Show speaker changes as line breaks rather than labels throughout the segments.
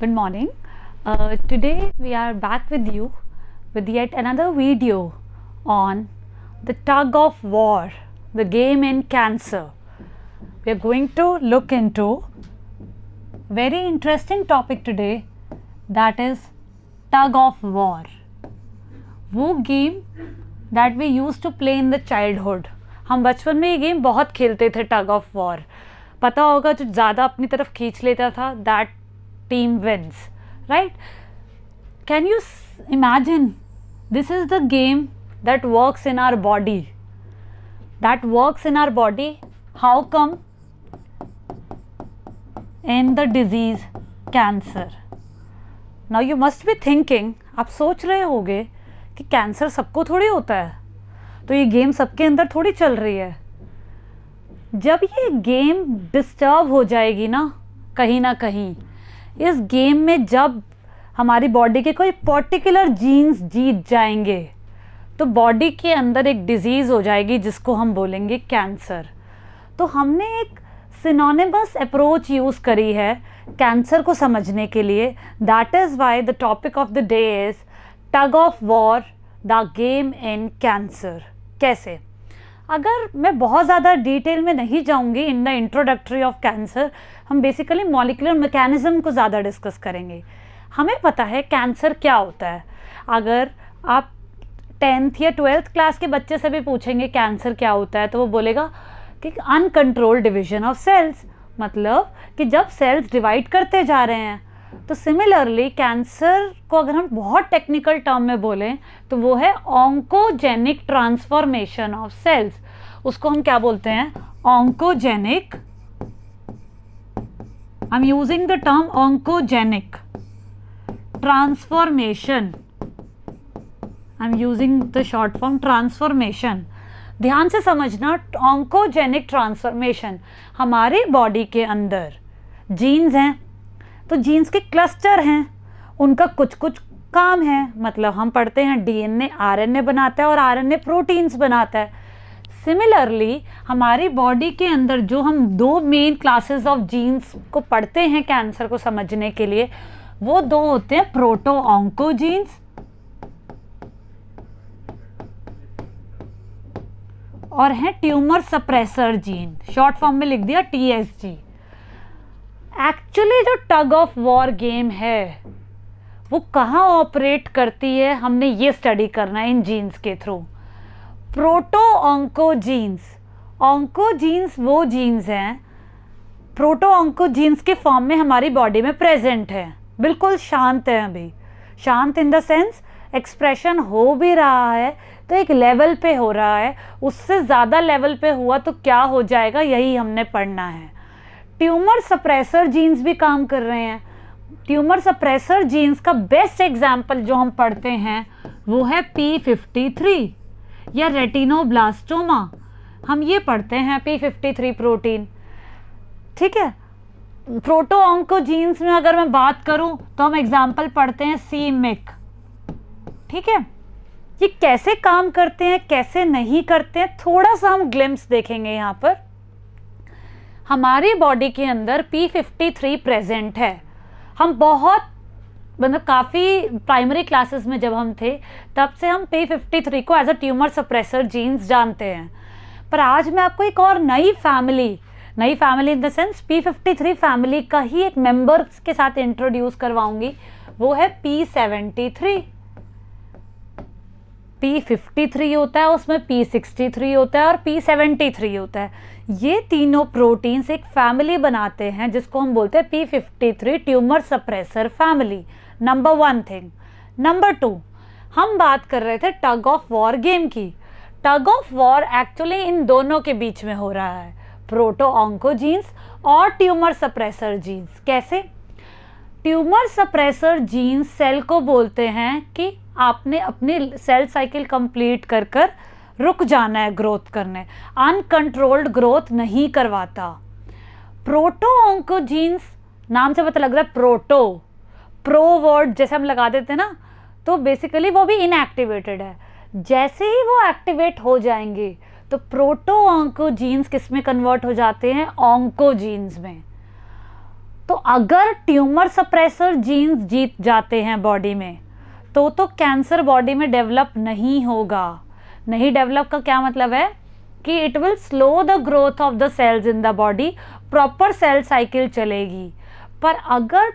Good morning. Today we are back with you with yet another video on the tug of war, the game in cancer. We are going to look into very interesting topic today, that is tug of war. वो game that we used to play in the childhood. हम बचपन में ये game बहुत खेलते थे, tug of war. पता होगा जो ज़्यादा अपनी तरफ खींच लेता था that team wins, right? Can you imagine this is the game that works in our body, how come in the disease cancer. Now you must be thinking, आप सोच रहे होंगे कि कैंसर सबको थोड़ी होता है, तो ये गेम सबके अंदर थोड़ी चल रही है. जब ये गेम डिस्टर्ब हो जाएगी ना कहीं, इस गेम में जब हमारी बॉडी के कोई पर्टिकुलर जीन्स जीत जाएंगे तो बॉडी के अंदर एक डिजीज़ हो जाएगी जिसको हम बोलेंगे कैंसर. तो हमने एक सिनोनिमस अप्रोच यूज़ करी है कैंसर को समझने के लिए. That is why the topic of the day is tug of war, the game in cancer. कैसे? अगर मैं बहुत ज़्यादा डिटेल में नहीं जाऊंगी in the introductory of cancer, हम बेसिकली मॉलिक्यूलर मैकेनिज्म को ज़्यादा डिस्कस करेंगे. हमें पता है कैंसर क्या होता है. अगर आप 10th या 12th क्लास के बच्चे से भी पूछेंगे कैंसर क्या होता है तो वो बोलेगा कि अनकंट्रोल्ड डिविजन ऑफ सेल्स, मतलब कि जब सेल्स डिवाइड करते जा रहे हैं. तो सिमिलरली कैंसर को अगर हम बहुत टेक्निकल टर्म में बोलें तो वो है ऑन्कोजेनिक ट्रांसफॉर्मेशन ऑफ सेल्स. उसको हम क्या बोलते हैं? Oncogenic. I am using the term oncogenic transformation. I am using the short form transformation. ध्यान से समझना, ऑन्कोजेनिक ट्रांसफॉर्मेशन. हमारी बॉडी के अंदर जीन्स हैं, तो जीन्स के क्लस्टर हैं, उनका कुछ कुछ काम है. मतलब हम पढ़ते हैं डीएनए आरएनए बनाता है और आरएनए प्रोटीन्स बनाता है. सिमिलरली हमारी बॉडी के अंदर जो हम दो मेन क्लासेस ऑफ जीन्स को पढ़ते हैं कैंसर को समझने के लिए, वो दो होते हैं प्रोटो ऑन्कोजीन्स और हैं tumour suppressor gene. Short form में लिख दिया टीएसजी. एक्चुअली जो टग ऑफ वॉर गेम है वो कहाँ ऑपरेट करती है, हमने ये स्टडी करना है इन जीन्स के थ्रू. Proto oncogenes. ऑन्कोजीन्स वो जीन्स हैं, प्रोटो ऑन्कोजीन्स के फॉर्म में हमारी बॉडी में प्रेजेंट है, बिल्कुल शांत है. अभी शांत इन द सेंस एक्सप्रेशन हो भी रहा है तो एक लेवल पे हो रहा है, उससे ज़्यादा लेवल पे हुआ तो क्या हो जाएगा, यही हमने पढ़ना है. ट्यूमर सप्रेसर जीन्स भी काम कर रहे हैं. ट्यूमर सप्रेसर जीन्स का बेस्ट एग्जाम्पल जो हम पढ़ते हैं वो है P53 या रेटिनोब्लास्टोमा. हम ये पढ़ते हैं P53 प्रोटीन. ठीक है. प्रोटो ऑन्कोजीन्स में अगर मैं बात करूं तो हम एग्जाम्पल पढ़ते हैं c-MYC. ठीक है. ये कैसे काम करते हैं, कैसे नहीं करते हैं, थोड़ा सा हम ग्लिम्स देखेंगे. यहाँ पर हमारी बॉडी के अंदर P53 प्रेजेंट है. हम बहुत मतलब काफ़ी प्राइमरी क्लासेस में जब हम थे तब से हम P53 को as a tumour suppressor genes जानते हैं. पर आज मैं आपको एक और नई family in the sense P53 family का ही एक मेंबर के साथ इंट्रोड्यूस करवाऊंगी. वो है P73. P53 होता है, उसमें P63 होता है और P73 होता है. ये तीनों प्रोटीन्स एक फैमिली बनाते हैं जिसको हम बोलते हैं P53 tumour suppressor family. Number 1 thing. Number 2, हम बात कर रहे थे टग ऑफ वॉर गेम की. Tug of war actually in दोनों के बीच में हो रहा है, प्रोटो ऑन्कोजीन्स और ट्यूमर सप्रेसर जीन्स. कैसे? ट्यूमर सप्रेसर जीन्स सेल को बोलते हैं कि आपने अपनी सेल साइकिल कंप्लीट कर कर रुक जाना है ग्रोथ करने, अनकंट्रोल्ड ग्रोथ नहीं करवाता. प्रोटो ऑन्कोजीन्स नाम से पता लग रहा है प्रो वर्ड जैसे हम लगा देते हैं ना, तो बेसिकली वो भी इनएक्टिवेटेड है. जैसे ही वो एक्टिवेट हो जाएंगे तो प्रोटो ऑन्कोजीन्स किस में कन्वर्ट हो जाते हैं? ऑन्कोजीन्स में. तो अगर ट्यूमर सप्रेसर जीन्स जीत जाते हैं बॉडी में तो कैंसर बॉडी में डेवलप नहीं होगा। नहीं डेवलप का क्या मतलब है कि it will slow the growth of the cells in the body, proper cell cycle चलेगी। पर अगर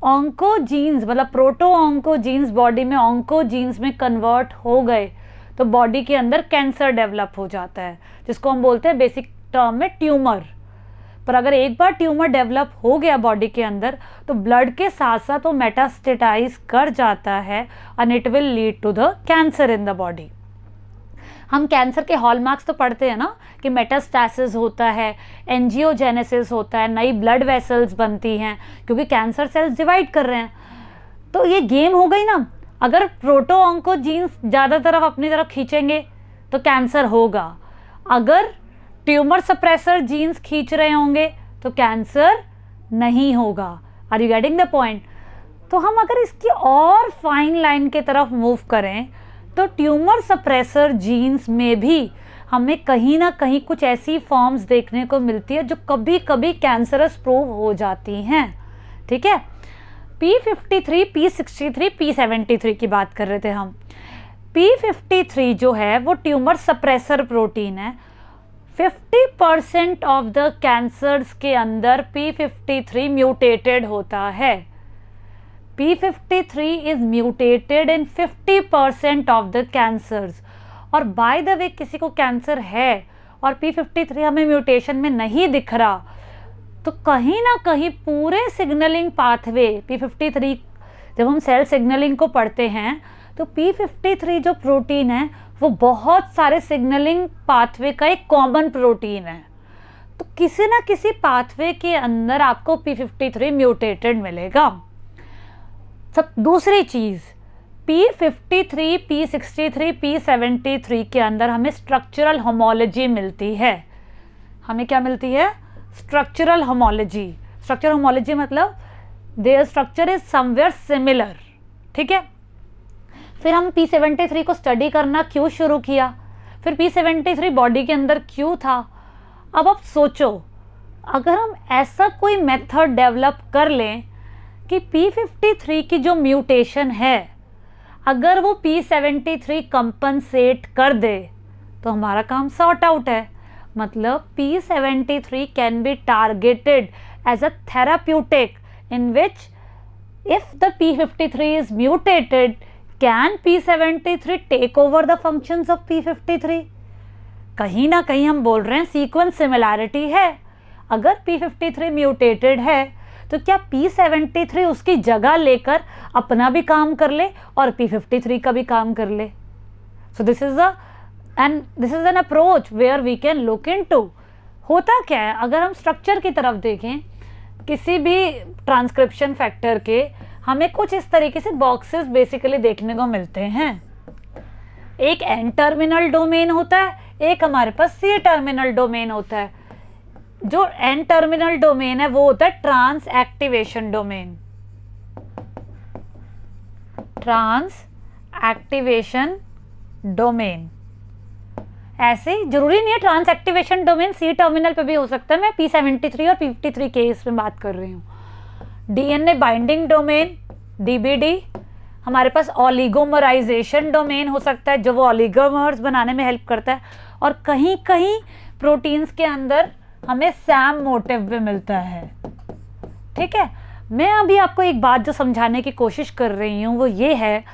ऑन्कोजीन्स मतलब प्रोटो ऑन्कोजीन्स बॉडी में ऑन्कोजीन्स में कन्वर्ट हो गए तो बॉडी के अंदर कैंसर डेवलप हो जाता है, जिसको हम बोलते हैं बेसिक टर्म में ट्यूमर। पर अगर एक बार ट्यूमर डेवलप हो गया बॉडी के अंदर तो ब्लड के साथ साथ वो मेटास्टेटाइज कर जाता है and it will lead to the cancer in the body. हम कैंसर के हॉलमार्क्स तो पढ़ते हैं ना कि मेटास्टैसिस होता है, एंजियोजेनेसिस होता है, नई ब्लड वेसल्स बनती हैं क्योंकि कैंसर सेल्स डिवाइड कर रहे हैं। तो ये गेम हो गई ना, अगर प्रोटो ऑन्कोजीन्स ज़्यादा तरफ अपनी तरफ खींचेंगे तो कैंसर होगा, अगर ट्यूमर सप्रेसर जीन्स खींच रहे होंगे तो कैंसर नहीं होगा। Are you getting the point? तो हम अगर इसकी और फाइन लाइन के तरफ मूव करें तो ट्यूमर सप्रेसर जीन्स में भी हमें कहीं ना कहीं कुछ ऐसी फॉर्म्स देखने को मिलती है जो कभी कभी कैंसरस प्रूव हो जाती हैं। ठीक है, P53, P63, P73 की बात कर रहे थे हम। P53 जो है वो ट्यूमर सप्रेसर प्रोटीन है। 50% ऑफ द कैंसर्स के अंदर P53 म्यूटेटेड होता है। P53 is mutated in 50% of the cancers। और बाय द वे किसी को कैंसर है और P53 हमें म्यूटेशन में नहीं दिख रहा तो कहीं ना कहीं पूरे सिग्नलिंग पाथवे P53, जब हम सेल सिग्नलिंग को पढ़ते हैं तो P53 जो प्रोटीन है वो बहुत सारे सिग्नलिंग पाथवे का एक कॉमन प्रोटीन है। तो किसी ना किसी पाथवे के अंदर आपको P53 म्यूटेटेड मिलेगा। सब दूसरी चीज़, P53, P63, P73 के अंदर हमें स्ट्रक्चरल होमोलॉजी मिलती है। हमें क्या मिलती है? Structural homology. स्ट्रक्चरल होमोलॉजी मतलब there structure is somewhere similar. ठीक है, फिर हम P73 को स्टडी करना क्यों शुरू किया, फिर P73 बॉडी के अंदर क्यों था। अब आप सोचो, अगर हम ऐसा कोई मेथड डेवलप कर लें कि P53 की जो म्यूटेशन है अगर वो P73 कंपनसेट कर दे तो हमारा काम सॉर्ट आउट है। मतलब P73 can be targeted as a therapeutic in which if the P53 is mutated can P73 take over the functions of P53। कहीं ना कहीं हम बोल रहे हैं सीक्वेंस सिमिलैरिटी है। अगर P53 म्यूटेटेड है तो क्या P73 उसकी जगह लेकर अपना भी काम कर ले और P53 का भी काम कर ले। So this is an approach where we can look into. होता क्या है, अगर हम स्ट्रक्चर की तरफ देखें किसी भी ट्रांसक्रिप्शन फैक्टर के, हमें कुछ इस तरीके से बॉक्सेस बेसिकली देखने को मिलते हैं। एक एन टर्मिनल डोमेन होता है, एक हमारे पास सी टर्मिनल डोमेन होता है। जो एन टर्मिनल डोमेन है वो होता है trans activation domain. Trans activation domain ऐसे ही जरूरी नहीं है trans activation domain C terminal पे भी हो सकता है। मैं P73 और P53 केस में बात कर रही हूँ। डीएनए बाइंडिंग डोमेन डीबीडी, हमारे पास ऑलिगोमराइजेशन डोमेन हो सकता है जो वो ऑलिगोमर्स बनाने में हेल्प करता है। और कहीं कहीं प्रोटीन्स के अंदर हमें सैम मोटिव भी मिलता है। ठीक है, मैं अभी आपको एक बात जो समझाने की कोशिश कर रही हूँ वो ये है,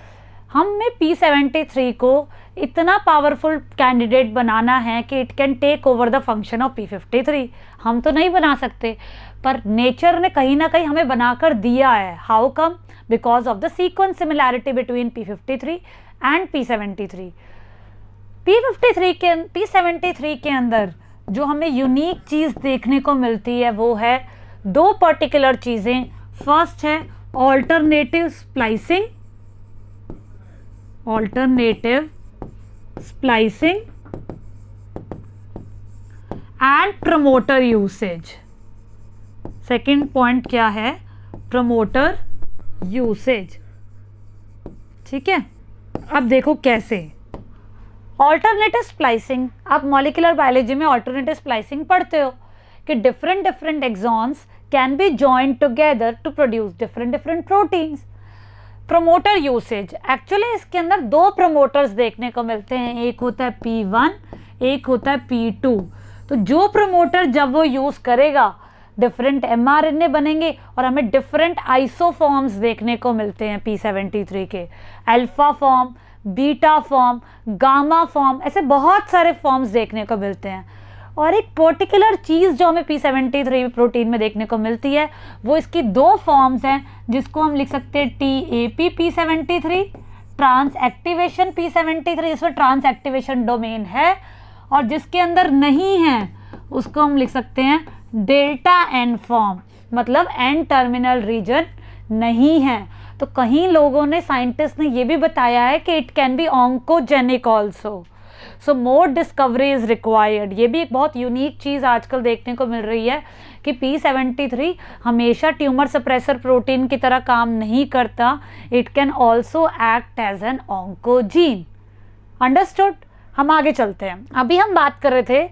हमें P73 को इतना पावरफुल कैंडिडेट बनाना है कि it can take over the function of P53। हम तो नहीं बना सकते पर नेचर ने कहीं ना कहीं हमें बनाकर दिया है। How come? Because of the sequence similarity between P53 and P73। P73 के अंदर जो हमें यूनिक चीज़ देखने को मिलती है वो है दो पर्टिकुलर चीज़ें। फर्स्ट है alternative splicing, and promoter usage. Second point क्या है? Promoter usage. ठीक है, अब देखो कैसे ऑल्टरनेटिव स्प्लाइसिंग। आप मॉलिक्यूलर बायोलॉजी में ऑल्टरनेटिव स्प्लाइसिंग पढ़ते हो कि different exons can be joined together to produce different proteins. Promoter usage, actually इसके अंदर दो प्रमोटर्स देखने को मिलते हैं, एक होता है P1, एक होता है P2. तो जो प्रमोटर जब वो यूज़ करेगा डिफरेंट mRNA बनेंगे और हमें डिफरेंट आइसोफॉर्म्स देखने को मिलते हैं P73 के, alpha form, beta form, gamma form, ऐसे बहुत सारे फॉर्म्स देखने को मिलते हैं. और एक पर्टिकुलर चीज़ जो हमें P73 प्रोटीन में देखने को मिलती है वो इसकी दो फॉर्म्स हैं जिसको हम लिख सकते हैं TAP P73, trans activation P73, जिसमें ट्रांस एक्टिवेशन डोमेन है, और जिसके अंदर नहीं है उसको हम लिख सकते हैं डेल्टा N फॉर्म, मतलब N टर्मिनल रीजन नहीं है. तो कहीं लोगों ने, साइंटिस्ट ने ये भी बताया है कि it can be oncogenic also. So more discovery is required. ये भी एक बहुत यूनिक चीज़ आजकल देखने को मिल रही है कि P73 हमेशा ट्यूमर सप्रेसर प्रोटीन की तरह काम नहीं करता. It can also act as an oncogene. Understood. हम आगे चलते हैं. अभी हम बात कर रहे थे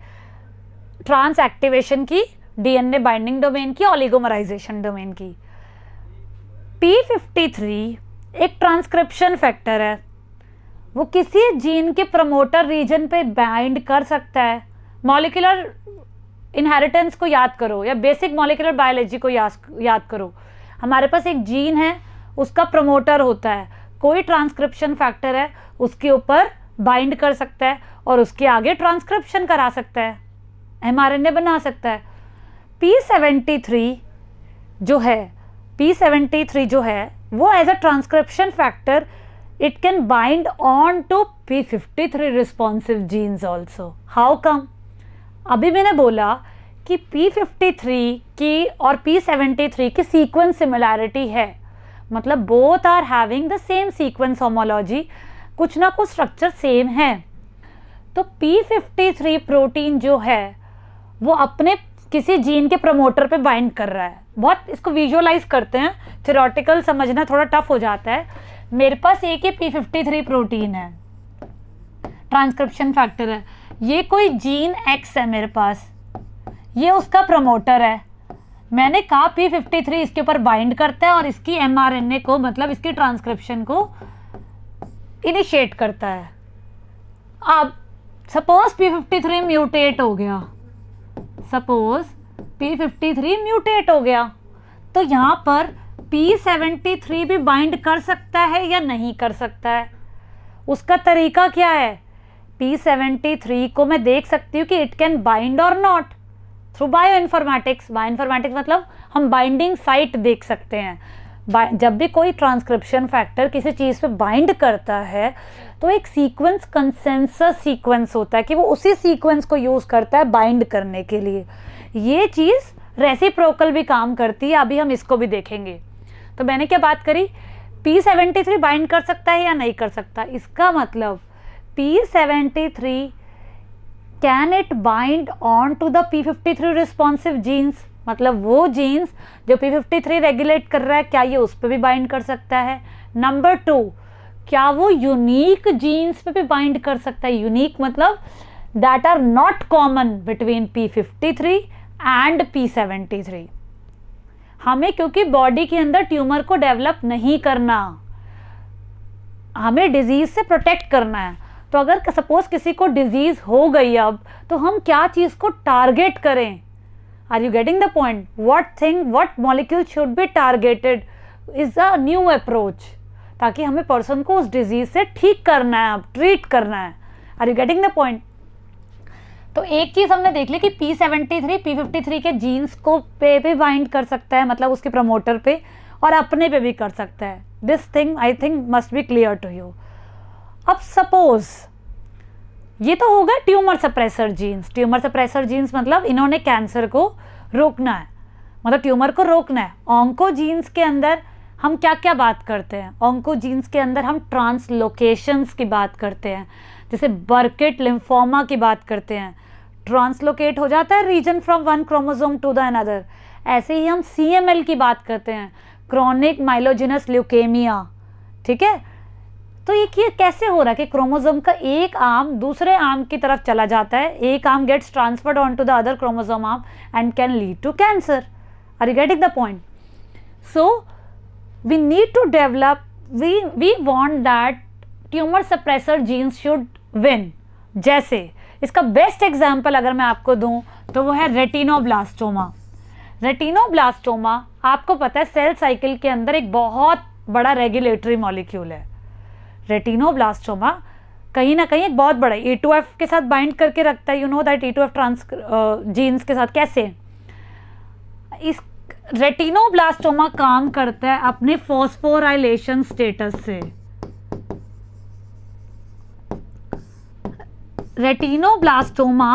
ट्रांस एक्टिवेशन की, DNA बाइंडिंग डोमेन की, ओलिगोमराइजेशन डोमेन की. P53 एक ट्रांसक्रिप्शन फैक्टर है. वो किसी जीन के प्रमोटर रीजन पे बाइंड कर सकता है. मॉलिक्यूलर इनहेरिटेंस को याद करो या बेसिक मॉलिक्यूलर बायोलॉजी को याद करो. हमारे पास एक जीन है, उसका प्रमोटर होता है, कोई ट्रांसक्रिप्शन फैक्टर है, उसके ऊपर बाइंड कर सकता है और उसके आगे ट्रांसक्रिप्शन करा सकता है, mRNA बना सकता है. P73 जो है वो as a transcription factor it can bind on to P53 responsive genes also. How come? अभी मैंने बोला कि P53 की और P73 की सीक्वेंस सिमिलैरिटी है, मतलब both are having the same sequence homology, कुछ ना कुछ स्ट्रक्चर सेम है. तो P53 प्रोटीन जो है वो अपने किसी जीन के प्रमोटर पे बाइंड कर रहा है. बहुत इसको विजुअलाइज करते हैं, थ्योरेटिकल समझना थोड़ा टफ हो जाता है. मेरे पास एक ही P53 प्रोटीन है, ट्रांसक्रिप्शन फैक्टर है, ये कोई जीन X है मेरे पास, ये उसका प्रमोटर है. मैंने कहा P53 इसके ऊपर बाइंड करता है और इसकी mRNA को, मतलब इसकी ट्रांसक्रिप्शन को इनिशिएट करता है. अब सपोज P53 म्यूटेट हो गया, तो यहाँ पर P73 भी बाइंड कर सकता है या नहीं कर सकता है. उसका तरीका क्या है? P73 को मैं देख सकती हूँ कि इट कैन बाइंड और नॉट थ्रू बायोइन्फॉर्मेटिक्स. बायोइन्फॉर्मेटिक्स मतलब हम बाइंडिंग साइट देख सकते हैं. जब भी कोई ट्रांसक्रिप्शन फैक्टर किसी चीज़ पे बाइंड करता है तो एक सीक्वेंस कंसेंसस सीक्वेंस होता है कि वो उसी सीक्वेंस को यूज़ करता है बाइंड करने के लिए. ये चीज़ रेसिप्रोकल भी काम करती है, अभी हम इसको भी देखेंगे. तो मैंने क्या बात करी, P73 बाइंड कर सकता है या नहीं कर सकता. इसका मतलब P73 can it bind on to the P53 responsive genes, मतलब वो जीन्स जो P53 रेगुलेट कर रहा है, क्या ये उस पर भी बाइंड कर सकता है. नंबर 2, क्या वो यूनिक जीन्स पे भी बाइंड कर सकता है. यूनिक मतलब that are not common between P53 and P73. हमें क्योंकि बॉडी के अंदर ट्यूमर को डेवलप नहीं करना, हमें डिजीज से प्रोटेक्ट करना है. तो अगर सपोज किसी को डिजीज हो गई अब, तो हम क्या चीज़ को टारगेट करें. Are you getting the point? What molecule should be targeted is a new approach, ताकि हमें पर्सन को उस डिजीज से ठीक करना है, अब ट्रीट करना है. Are you getting the point? तो एक चीज़ हमने देख ली कि P73 P53 के जीन्स को पे भी बाइंड कर सकता है, मतलब उसके प्रमोटर पे, और अपने पे भी कर सकता है. This thing I think must be clear to you. अब सपोज ये तो होगा tumour suppressor genes. Tumour suppressor genes मतलब इन्होंने कैंसर को रोकना है, मतलब ट्यूमर को रोकना है. ऑन्कोजीन्स के अंदर हम क्या क्या बात करते हैं? ऑन्कोजीन्स के अंदर हम ट्रांसलोकेशंस की बात करते हैं, जैसे बर्केट लिम्फोमा की बात करते हैं. ट्रांसलोकेट हो जाता है region from one chromosome to the another. ऐसे ही हम CML की बात करते हैं, क्रॉनिक माइलोजिनस ल्यूकेमिया. ठीक है, तो ये कैसे हो रहा है कि क्रोमोसोम का एक आर्म दूसरे आर्म की तरफ चला जाता है, एक arm gets transferred on to the other chromosome arm and can lead to cancer. Are you getting the point? So we need to develop, we want that tumor suppressor genes should win. जैसे इसका best example अगर मैं आपको दूं तो वो है retinoblastoma. Retinoblastoma आपको पता है सेल साइकिल के अंदर एक बहुत बड़ा रेगुलेटरी मॉलिक्यूल है. रेटिनोब्लास्टोमा कहीं ना कहीं एक बहुत बड़ा E2F के साथ बाइंड करके रखता है. You know that E2F trans genes के साथ कैसे. इस रेटिनोब्लास्टोमा काम करता है अपने फॉस्फोराइलेशन स्टेटस से. रेटिनोब्लास्टोमा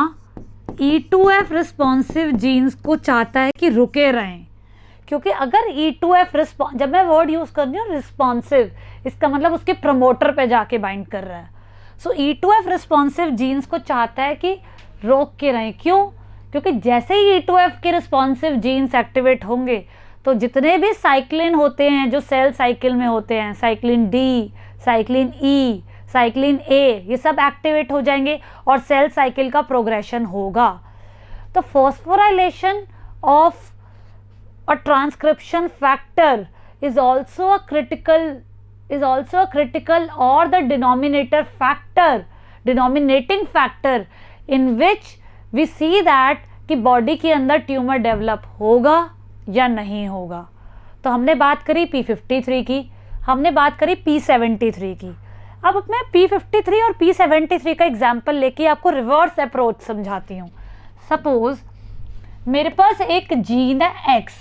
E2F रिस्पॉन्सिव जीन्स को चाहता है कि रुके रहें, क्योंकि अगर E2F रिस्पॉन्स, जब मैं वर्ड यूज कर रही हूँ रिस्पॉन्सिव, इसका मतलब उसके प्रमोटर पे जाके बाइंड कर रहा है. सो E2F रिस्पॉन्सिव जीन्स को चाहता है कि रोक के रहें. क्यों? क्योंकि जैसे ही E2F के रिस्पॉन्सिव जीन्स एक्टिवेट होंगे तो जितने भी साइक्लिन होते हैं जो सेल साइकिल में होते हैं, cyclin D, cyclin E, cyclin A, ये सब एक्टिवेट हो जाएंगे और सेल साइकिल का प्रोग्रेशन होगा. तो phosphorylation of a transcription factor is also a critical or the denominating factor in which we see that कि बॉडी के अंदर ट्यूमर डेवलप होगा या नहीं होगा. तो हमने बात करी P53 की, हमने बात करी P73 की. अब मैं P53 और P73 का एग्जाम्पल लेके आपको रिवर्स अप्रोच समझाती हूँ. सपोज मेरे पास एक जीन है X,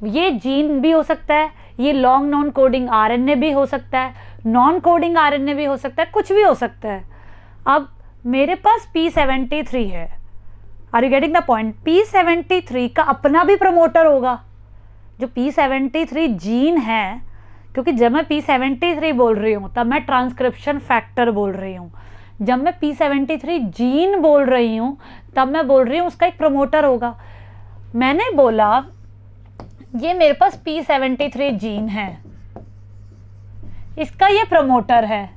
ये जीन भी हो सकता है, ये लॉन्ग नॉन कोडिंग RNA भी हो सकता है, नॉन कोडिंग RNA भी हो सकता है, कुछ भी हो सकता है. अब मेरे पास P73 है. Are you getting the point? P73 का अपना भी प्रमोटर होगा. जो P73 जीन है, क्योंकि जब मैं P73 बोल रही हूँ तब मैं ट्रांसक्रिप्शन फैक्टर बोल रही हूँ. जब मैं P73 जीन बोल रही हूँ तब मैं बोल रही हूँ उसका एक प्रमोटर होगा. मैंने बोला ये मेरे पास P73 जीन है, इसका ये प्रमोटर है.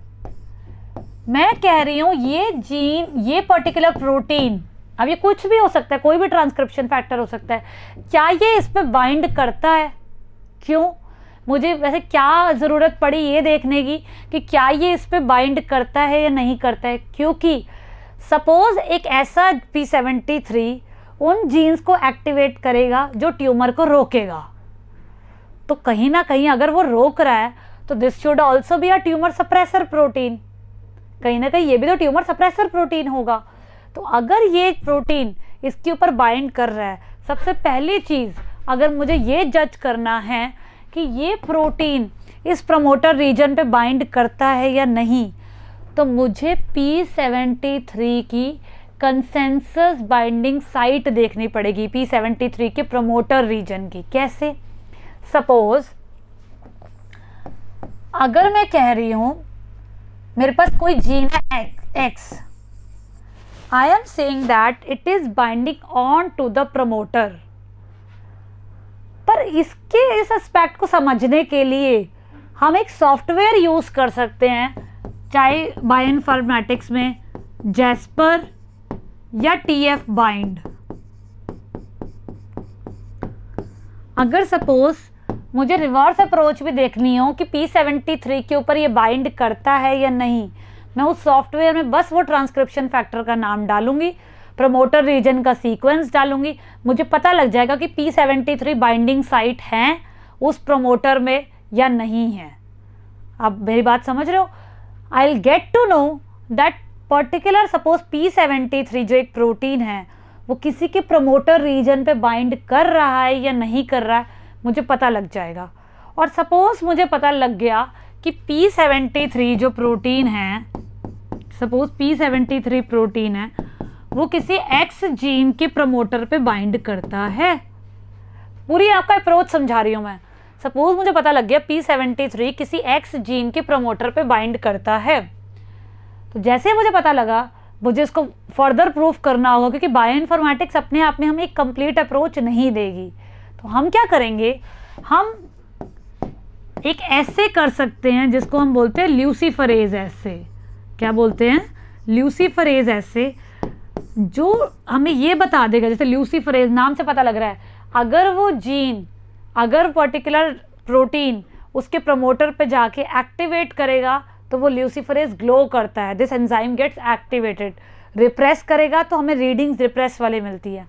मैं कह रही हूँ ये जीन, ये पर्टिकुलर प्रोटीन, अब ये कुछ भी हो सकता है, कोई भी ट्रांसक्रिप्शन फैक्टर हो सकता है, क्या ये इस पे बाइंड करता है? क्यों? मुझे वैसे क्या ज़रूरत पड़ी ये देखने की कि क्या ये इस पे बाइंड करता है या नहीं करता है? क्योंकि सपोज एक ऐसा P73 उन जीन्स को एक्टिवेट करेगा जो ट्यूमर को रोकेगा. तो कहीं ना कहीं अगर वो रोक रहा है तो this should also be a tumour suppressor protein. कहीं ना कहीं ये भी तो ट्यूमर सप्रेसर प्रोटीन होगा. तो अगर ये प्रोटीन इसके ऊपर बाइंड कर रहा है, सबसे पहली चीज़ अगर मुझे ये जज करना है कि ये प्रोटीन इस प्रमोटर रीजन पे बाइंड करता है या नहीं, तो मुझे P73 की कंसेंसस बाइंडिंग साइट देखनी पड़ेगी, P73 के प्रमोटर रीजन की. कैसे? सपोज अगर मैं कह रही हूं मेरे पास कोई जीन है X, I am saying that it is binding on to the promoter. पर इसके इस एस्पेक्ट को समझने के लिए हम एक सॉफ्टवेयर यूज कर सकते हैं, चाहे बायोइन्फॉर्मेटिक्स में जैस्पर या TF बाइंड. अगर सपोज मुझे रिवर्स अप्रोच भी देखनी हो कि P73 के ऊपर ये बाइंड करता है या नहीं, मैं उस सॉफ्टवेयर में बस वो ट्रांसक्रिप्शन फैक्टर का नाम डालूंगी, प्रमोटर रीजन का सीक्वेंस डालूंगी, मुझे पता लग जाएगा कि P73 बाइंडिंग साइट हैं उस प्रमोटर में या नहीं है. अब मेरी बात समझ रहे हो? I will get to know that particular suppose P73 जो एक प्रोटीन है वो किसी के प्रमोटर रीजन पे बाइंड कर रहा है या नहीं कर रहा है, मुझे पता लग जाएगा. और सपोज मुझे पता लग गया कि P73 जो प्रोटीन है, सपोज P73 प्रोटीन है, वो किसी X जीन के प्रमोटर पे बाइंड करता है. पूरी आपका अप्रोच समझा रही हूँ मैं. सपोज मुझे पता लग गया P73 किसी X जीन के प्रमोटर पे बाइंड करता है, तो जैसे मुझे पता लगा मुझे इसको फर्दर प्रूफ करना होगा, क्योंकि बायोइन्फॉर्मेटिक्स अपने आप में हमें एक कंप्लीट अप्रोच नहीं देगी. तो हम क्या करेंगे, हम एक ऐसे कर सकते हैं जिसको हम बोलते हैं ल्यूसीफरेज ऐसे. क्या बोलते हैं? ल्यूसीफरेज ऐसे, जो हमें ये बता देगा, जैसे ल्यूसीफरेज नाम से पता लग रहा है, अगर वो जीन, अगर पर्टिकुलर प्रोटीन उसके प्रमोटर पे जाके एक्टिवेट करेगा तो वो ल्यूसिफरेज ग्लो करता है, this enzyme gets activated. Repress करेगा तो हमें रीडिंग्स रिप्रेस वाली मिलती है।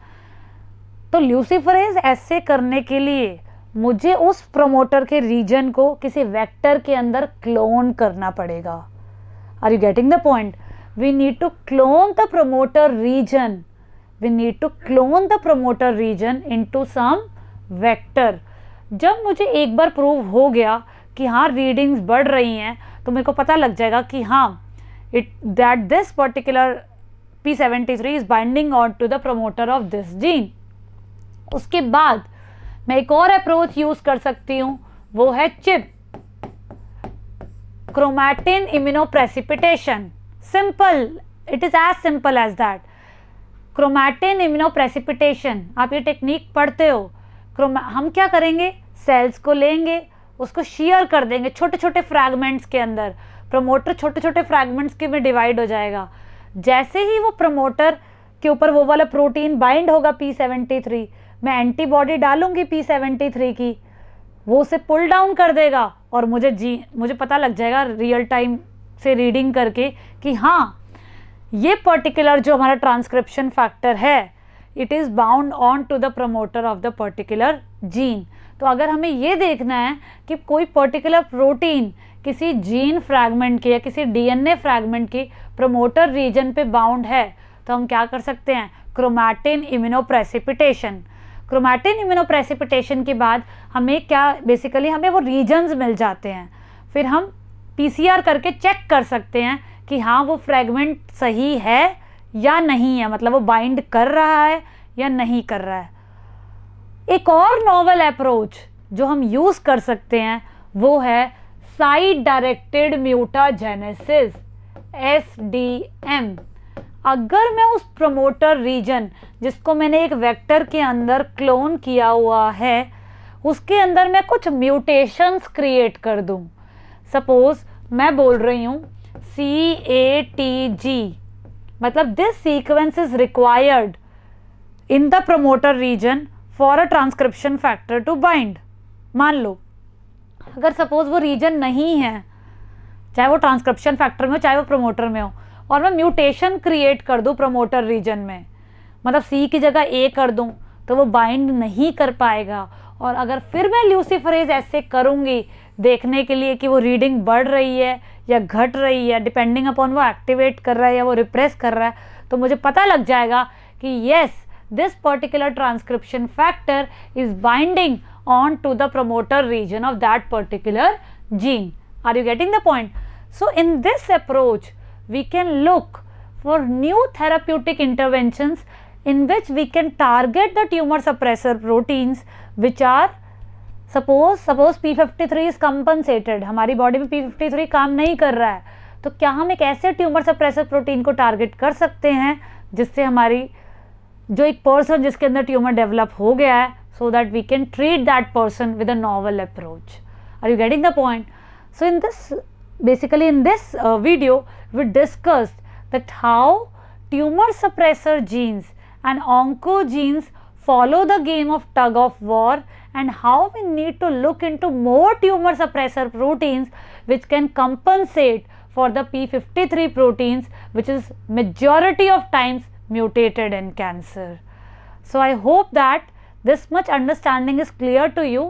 तो ल्यूसिफरेज ऐसे करने के लिए मुझे उस प्रमोटर के रीजन को किसी वेक्टर के अंदर क्लोन करना पड़ेगा। Are you getting the point? We need to clone the promoter region, we need to clone the promoter region into some vector. जब मुझे एक बार प्रूव हो गया कि हाँ रीडिंग्स बढ़ रही हैं, तो मेरे को पता लग जाएगा कि हाँ that this particular P73 is binding on to the promoter of this gene. उसके बाद मैं एक और अप्रोच यूज कर सकती हूँ, वो है ChIP chromatin immunoprecipitation. Simple, it is as simple as that. Chromatin immunoprecipitation, आप ये टेक्निक पढ़ते हो। हम क्या करेंगे, सेल्स को लेंगे, उसको शेयर कर देंगे छोटे छोटे फ्रैगमेंट्स के अंदर। प्रमोटर छोटे छोटे फ्रैगमेंट्स के में डिवाइड हो जाएगा। जैसे ही वो प्रमोटर के ऊपर वो वाला प्रोटीन बाइंड होगा P73, मैं एंटीबॉडी डालूंगी P73 की, वो उसे पुल डाउन कर देगा और मुझे पता लग जाएगा रियल टाइम से रीडिंग करके कि हाँ ये पर्टिकुलर जो हमारा ट्रांसक्रिप्शन फैक्टर है it is bound on to the promoter of the particular gene. तो अगर हमें ये देखना है कि कोई पर्टिकुलर प्रोटीन किसी जीन फ्रैगमेंट के या किसी डीएनए फ्रैगमेंट की प्रमोटर रीजन पे बाउंड है, तो हम क्या कर सकते हैं, क्रोमैटिन इम्यूनोप्रेसिपिटेशन। क्रोमैटिन इम्यूनोप्रेसिपिटेशन के बाद हमें क्या, बेसिकली हमें वो रीजन्स मिल जाते हैं। फिर हम पीसीआर करके चेक कर सकते हैं कि हाँ वो फ्रैगमेंट सही है या नहीं है, मतलब वो बाइंड कर रहा है या नहीं कर रहा है। एक और नॉवल अप्रोच जो हम यूज़ कर सकते हैं वो है साइट डायरेक्टेड म्यूटाजेनेसिस, SDM। अगर मैं उस प्रमोटर रीजन जिसको मैंने एक वेक्टर के अंदर क्लोन किया हुआ है उसके अंदर मैं कुछ म्यूटेशंस क्रिएट कर दूं, सपोज मैं बोल रही हूँ CATG, मतलब this sequence is required in the promoter region for a transcription factor to bind. मान लो अगर सपोज वो रीजन नहीं है, चाहे वो ट्रांसक्रिप्शन फैक्टर में हो चाहे वो प्रमोटर में हो, और मैं म्यूटेशन क्रिएट कर दूं प्रमोटर रीजन में, मतलब C की जगह A कर दूं, तो वो बाइंड नहीं कर पाएगा। और अगर फिर मैं ल्यूसिफरेज ऐसे करूंगी देखने के लिए कि वो रीडिंग बढ़ रही है या घट रही है, डिपेंडिंग अपॉन वो एक्टिवेट कर रहा है या वो रिप्रेस कर रहा है, तो मुझे पता लग जाएगा कि yes this particular transcription factor is binding on to the promoter region of that particular gene. Are you getting the point? So in this approach we can look for new therapeutic interventions in which we can target the tumor suppressor proteins which are suppose P53 is compensated, हमारी body में P53 काम नहीं कर रहा है, तो क्या हम एक ऐसे ट्यूमर सप्रेसर प्रोटीन को टारगेट कर सकते हैं जिससे हमारी जो एक पर्सन जिसके अंदर ट्यूमर डेवलप हो गया है, so that we can treat that person with a novel approach. Are you getting the point? So in this basically in this video we discussed that how tumor suppressor genes and oncogenes follow the game of tug of war, and how we need to look into more tumor suppressor proteins which can compensate for the P53 proteins which is majority of times mutated in cancer. So I hope that this much understanding is clear to you.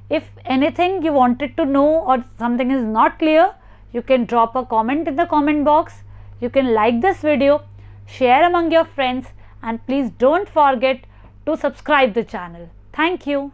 If anything you wanted to know or something is not clear, you can drop a comment in the comment box. You can like this video, share among your friends, and please don't forget to subscribe the channel. Thank you.